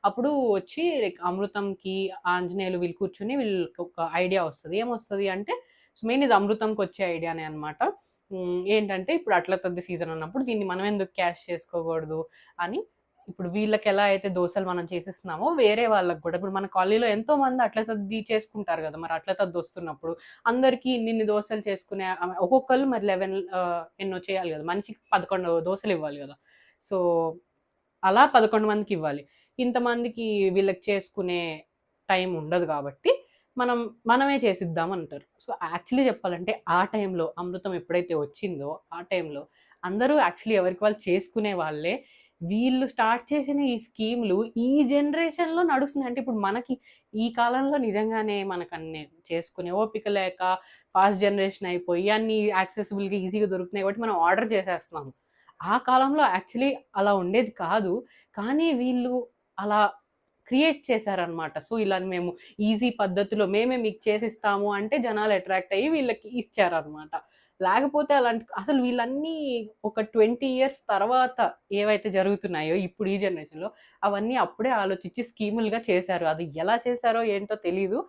అప్పుడు వచ్చి లైక్ అమృతంకి, ఆంజనేయులు వీళ్ళు కూర్చొని వీళ్ళకొక ఐడియా వస్తది. ఏమొస్తది అంటే మెయిన్ ఇది అమృతంకొచ్చే ఐడియానే అన్నమాట. ఏంటంటే ఇప్పుడు అట్ల తద్ది సీజన్ అన్నప్పుడు దీన్ని మనం ఎందుకు క్యాష్ చేసుకోకూడదు అని ఇప్పుడు వీళ్ళకెలా అయితే దోసలు మనం చేసిస్తున్నామో వేరే వాళ్ళకి గూడా ఇప్పుడు మన కాలనీలో ఎంతో మంది అట్ల తద్ది చేసుకుంటారు గదా! మరి అట్ల తద్ది వస్తున్నప్పుడు అందరికి ఇన్నిన్ని దోసలు చేసుకునే ఒక్కొక్కళ్ళు మరి 11 ఎన్నో చేయాలి గదా! మనిషికి 11 దోసలు ఇవ్వాలి గదా! సో, అలా 11 మందికివ్వాలి. ఇంతమందికి వీళ్ళకి చేసుకునే టైం ఉండదు గాబట్టి, మనమే చేసిద్దాం అంటారు. సో, యాక్చువల్లీ చెప్పాలంటే ఆ టైంలో అమృతం ఎప్పుడైతే వచ్చిందో, ఆ టైంలో అందరూ యాక్చువల్లీ ఎవరికి వాళ్ళు చేసుకునే వాళ్ళే. వీళ్ళు స్టార్ట్ చేసిన ఈ స్కీమ్‌లు ఈ జనరేషన్‌లో నడుస్తున్నాయి. అంటే ఇప్పుడు మనకి ఈ కాలంలో నిజంగానే మనకన్ని చేసుకునే ఓపిక లేక ఫాస్ట్ జనరేషన్ అయిపోయి అన్నీ యాక్సెసిబుల్‌గా ఈజీగా దొరుకుతున్నాయి కాబట్టి మనం ఆర్డర్ చేసేస్తున్నాము. ఆ కాలంలో యాక్చువల్లీ అలా ఉండేది కాదు. కానీ వీళ్ళు అలా క్రియేట్ చేశారనమాట. సో, ఇలా మేము ఈజీ పద్ధతిలో మేమే మీకు చేసిస్తాము అంటే జనాలు అట్రాక్ట్ అయ్యి వీళ్ళకి ఇచ్చారనమాట. లేకపోతే అలాంటి అసలు వీళ్ళన్నీ ఒక 20 ఇయర్స్ తర్వాత ఏవైతే జరుగుతున్నాయో ఇప్పుడు ఈ జనరేషన్‌లో అవన్నీ అప్పుడే ఆలోచించి స్కీములుగా చేశారు. అది ఎలా చేశారో ఏంటో తెలీదు.